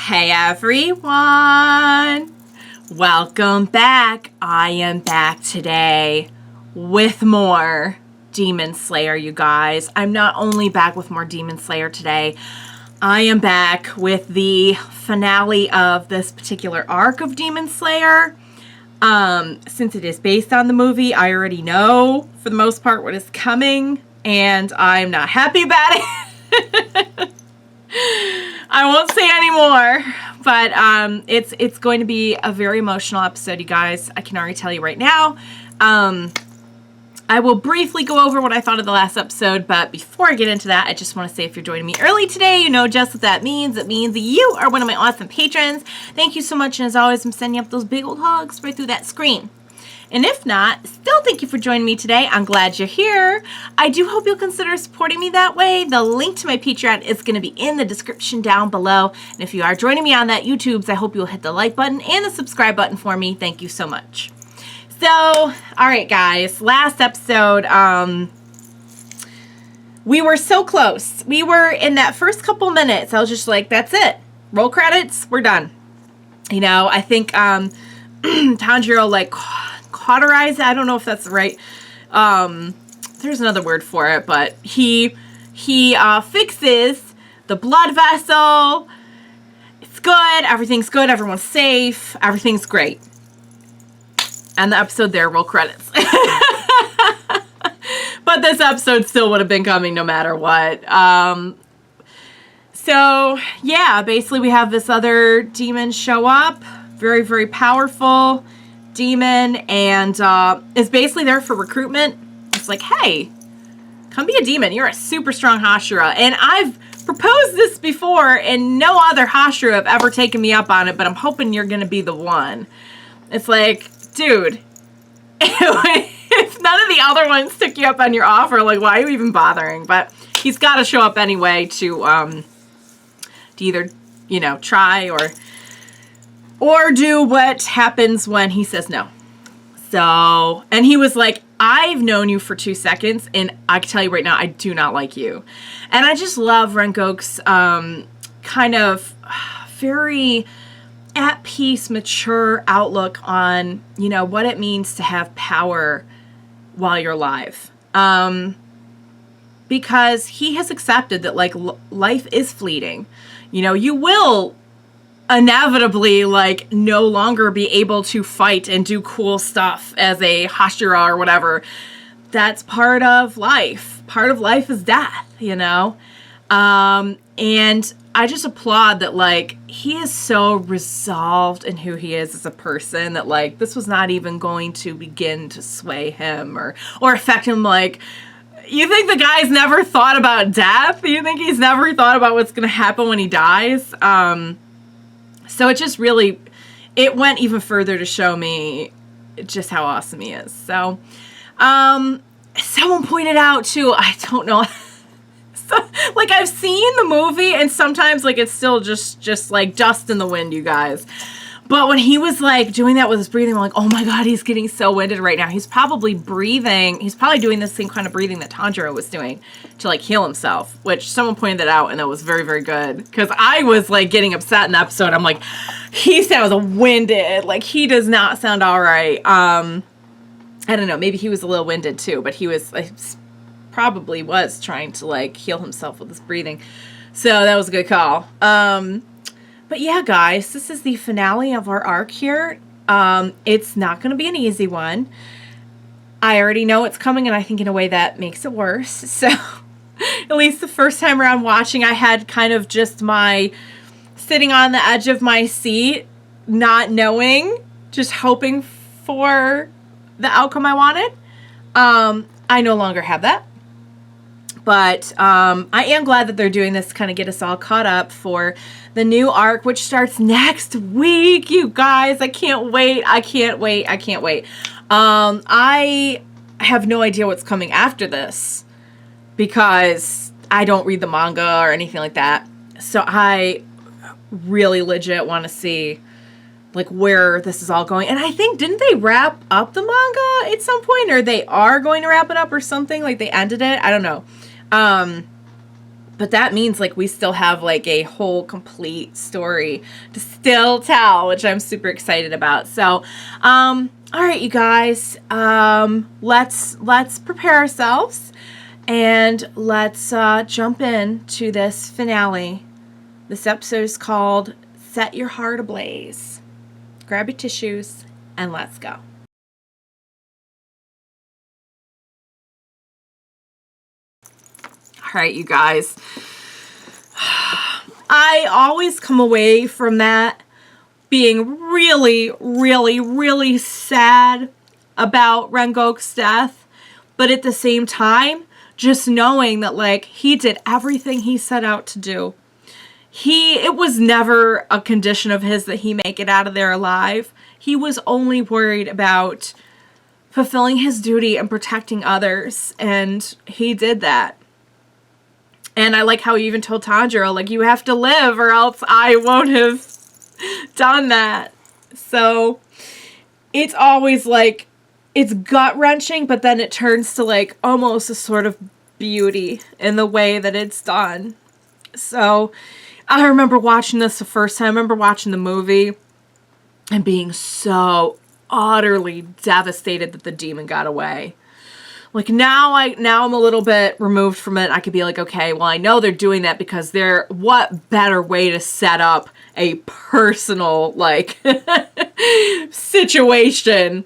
Hey everyone! Welcome back. I am back today with more Demon Slayer, you guys. I'm not only back with more Demon Slayer today, I am back with the finale of this particular arc of Demon Slayer. Since it is based on the movie, I already know, for the most part, what is coming, and I'm not happy about it. I won't say anymore, but it's going to be a very emotional episode, you guys. I can already tell you right now. I will briefly go over what I thought of the last episode, but before I get into that, I just want to say if you're joining me early today, you know just what that means. It means that you are one of my awesome patrons. Thank you so much, and as always, I'm sending up those big old hugs right through that screen. And if not, still thank you for joining me today. I'm glad you're here. I do hope you'll consider supporting me that way. The link to my Patreon is going to be in the description down below. And if you are joining me on that YouTube's, I hope you'll hit the like button and the subscribe button for me. Thank you so much. So, all right, guys. Last episode, we were so close. We were in that first couple minutes. I was just like, that's it. Roll credits. We're done. You know, I think Tanjiro, like, cauterized. I don't know if that's right. There's another word for it, but he fixes the blood vessel. It's good. Everything's good. Everyone's safe. Everything's great. And the episode there, roll credits. But this episode still would have been coming no matter what. So yeah, basically we have this other demon show up. Very, very powerful demon, and is basically there for recruitment. It's like, hey, come be a demon. You're a super strong Hashira. And I've proposed this before, and no other Hashira have ever taken me up on it, but I'm hoping you're going to be the one. It's like, dude, if none of the other ones took you up on your offer, like, why are you even bothering? But he's got to show up anyway to either, you know, try or do what happens when he says no. So, and he was like, I've known you for 2 seconds, and I can tell you right now, I do not like you. And I just love Rengoku's kind of very at peace, mature outlook on, you know, what it means to have power while you're alive. Because he has accepted that, like, life is fleeting. You know, you will inevitably, like, no longer be able to fight and do cool stuff as a Hashira or whatever. That's part of life. Part of life is death, you know? And I just applaud that, like, he is so resolved in who he is as a person that, like, this was not even going to begin to sway him or affect him. Like, you think the guy's never thought about death? You think he's never thought about what's going to happen when he dies? So it just really, it went even further to show me just how awesome he is. So, someone pointed out too, I don't know, so, like, I've seen the movie and sometimes, like, it's still just like dust in the wind, you guys. But when he was, like, doing that with his breathing, I'm like, oh my God, he's getting so winded right now. He's probably breathing. He's probably doing the same kind of breathing that Tanjiro was doing to, like, heal himself, which someone pointed that out, and that was very, very good. Because I was, like, getting upset in the episode. I'm like, he sounds winded. Like, he does not sound all right. I don't know. Maybe he was a little winded, too. But he was, like, probably was trying to, like, heal himself with his breathing. So that was a good call. But yeah, guys, this is the finale of our arc here. It's not going to be an easy one. I already know it's coming, and I think in a way that makes it worse. So, at least the first time around watching, I had kind of just my sitting on the edge of my seat, not knowing, just hoping for the outcome I wanted. I no longer have that. But I am glad that they're doing this to kind of get us all caught up for the new arc, which starts next week, you guys. I can't wait. I can't wait. I can't wait. I have no idea what's coming after this because I don't read the manga or anything like that. So I really legit want to see, like, where this is all going. And I think, didn't they wrap up the manga at some point? Or they are going to wrap it up or something? Like, they ended it? I don't know. But that means like we still have like a whole complete story to still tell, which I'm super excited about. So, all right, you guys, let's prepare ourselves and let's jump into this finale. This episode is called Set Your Heart Ablaze. Grab your tissues and let's go. All right, you guys. I always come away from that being really, really, really sad about Rengoku's death. But at the same time, just knowing that, like, he did everything he set out to do. It was never a condition of his that he make it out of there alive. He was only worried about fulfilling his duty and protecting others. And he did that. And I like how he even told Tanjiro, like, you have to live or else I won't have done that. So it's always like, it's gut-wrenching, but then it turns to like almost a sort of beauty in the way that it's done. So I remember watching this the first time. I remember watching the movie and being so utterly devastated that the demon got away. Like now I'm a little bit removed from it. I could be like, okay, well, I know they're doing that because what better way to set up a personal, like, situation,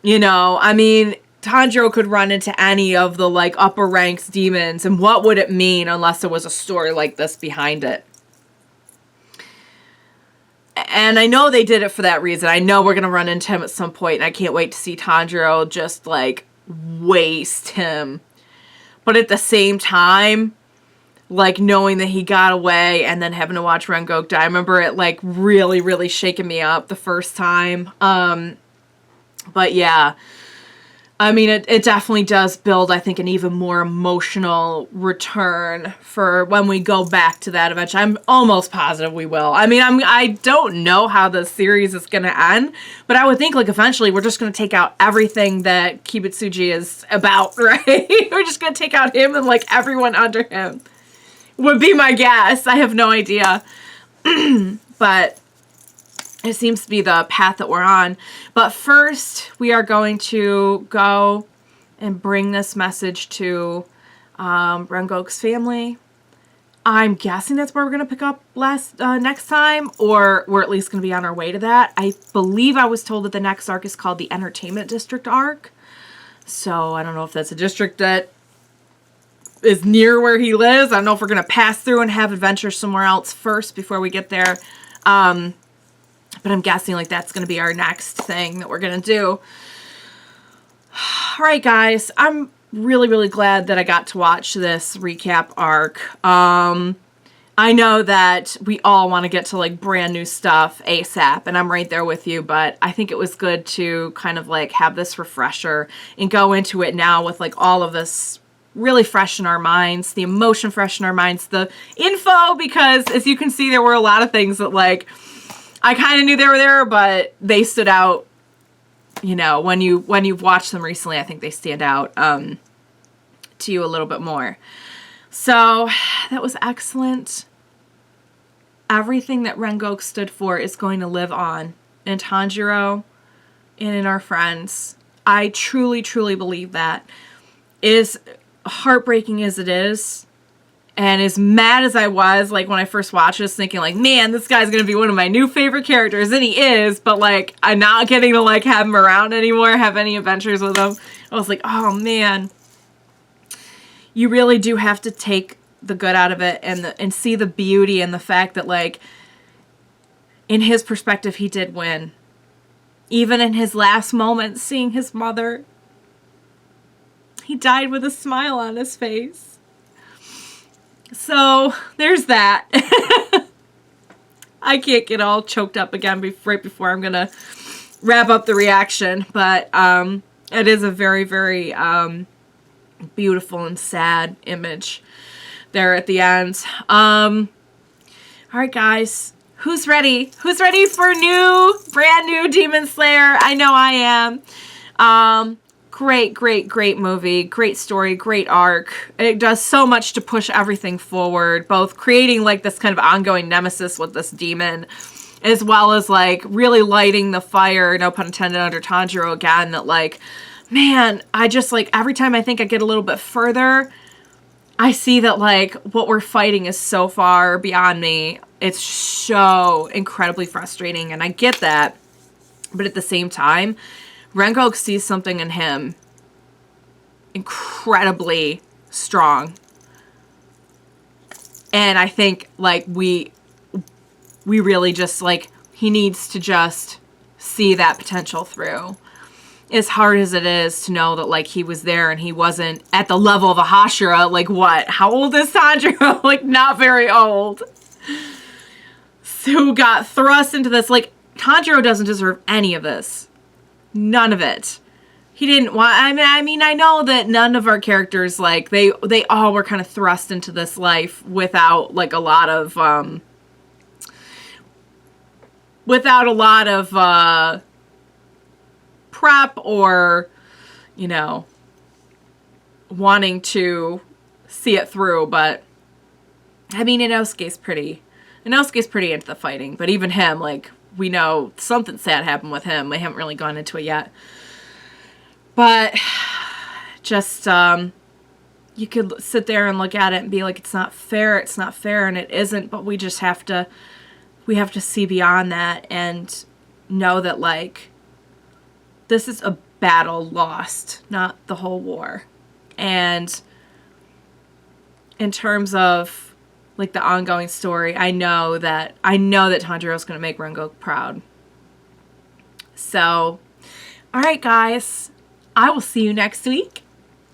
you know? I mean, Tanjiro could run into any of the, like, upper ranks demons, and what would it mean unless there was a story like this behind it? And I know they did it for that reason. I know we're going to run into him at some point, and I can't wait to see Tanjiro just, like, waste him. But at the same time, like, knowing that he got away and then having to watch Rengoku die, I remember it, like, really, really shaking me up the first time. But yeah, I mean, it definitely does build, I think, an even more emotional return for when we go back to that eventually. I'm almost positive we will. I mean, I don't know how the series is going to end, but I would think, like, eventually we're just going to take out everything that Kibutsuji is about, right? We're just going to take out him and, like, everyone under him. Would be my guess. I have no idea. But it seems to be the path that we're on. But first, we are going to go and bring this message to Rengoku's family. I'm guessing that's where we're going to pick up next time, or we're at least going to be on our way to that. I believe I was told that the next arc is called the Entertainment District arc. So I don't know if that's a district that is near where he lives. I don't know if we're going to pass through and have adventures somewhere else first before we get there. But I'm guessing, like, that's going to be our next thing that we're going to do. All right, guys. I'm really, really glad that I got to watch this recap arc. I know that we all want to get to, like, brand new stuff ASAP, and I'm right there with you, but I think it was good to kind of, like, have this refresher and go into it now with, like, all of this really fresh in our minds, the emotion fresh in our minds, the info, because as you can see, there were a lot of things that, like, I kind of knew they were there, but they stood out, you know, when you've watched them recently. I think they stand out to you a little bit more. So that was excellent. Everything that Rengoku stood for is going to live on in Tanjiro and in our friends. I truly, truly believe that. As heartbreaking as it is, and as mad as I was, like, when I first watched this, thinking, like, man, this guy's going to be one of my new favorite characters, and he is, but, like, I'm not getting to, like, have him around anymore, have any adventures with him. I was like, oh, man. You really do have to take the good out of it and see the beauty and the fact that, like, in his perspective, he did win. Even in his last moments, seeing his mother, he died with a smile on his face. So, there's that. I can't get all choked up again right before I'm going to wrap up the reaction. But it is a very, very beautiful and sad image there at the end. All right, guys. Who's ready? Who's ready for brand new Demon Slayer? I know I am. Great, great, great movie. Great story, great arc. It does so much to push everything forward, both creating like this kind of ongoing nemesis with this demon, as well as like really lighting the fire, no pun intended, under Tanjiro again, that like, man, I just like every time I think I get a little bit further, I see that like what we're fighting is so far beyond me. It's so incredibly frustrating, and I get that. But at the same time, Rengoku sees something in him incredibly strong. And I think, like, we really just, like, he needs to just see that potential through. As hard as it is to know that, like, he was there and he wasn't at the level of a Hashira. Like, what? How old is Tanjiro? Like, not very old. Who got thrust into this. Like, Tanjiro doesn't deserve any of this. None of it. He didn't want... I mean, I know that none of our characters, like, they all were kind of thrust into this life without, like, a lot of, prep or, you know, wanting to see it through. But, I mean, Inosuke's pretty into the fighting. But even him, like... we know something sad happened with him. We haven't really gone into it yet. But just, you could sit there and look at it and be like, it's not fair, and it isn't, but we just have to see beyond that and know that, like, this is a battle lost, not the whole war. And in terms of, like, the ongoing story, I know that Tanjiro's going to make Rengoku proud. So, alright guys, I will see you next week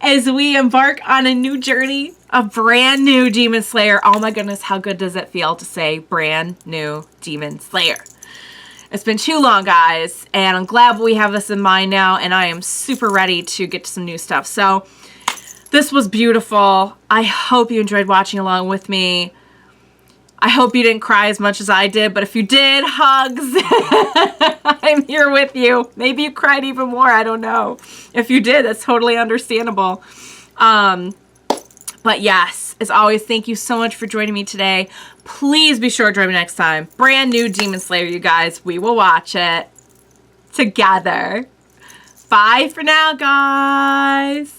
as we embark on a new journey, a brand new Demon Slayer. Oh my goodness, how good does it feel to say brand new Demon Slayer? It's been too long, guys, and I'm glad we have this in mind now, and I am super ready to get to some new stuff. So, this was beautiful. I hope you enjoyed watching along with me. I hope you didn't cry as much as I did, but if you did, hugs. I'm here with you. Maybe you cried even more. I don't know. If you did, that's totally understandable. But yes, as always, thank you so much for joining me today. Please be sure to join me next time. Brand new Demon Slayer, you guys. We will watch it together. Bye for now, guys.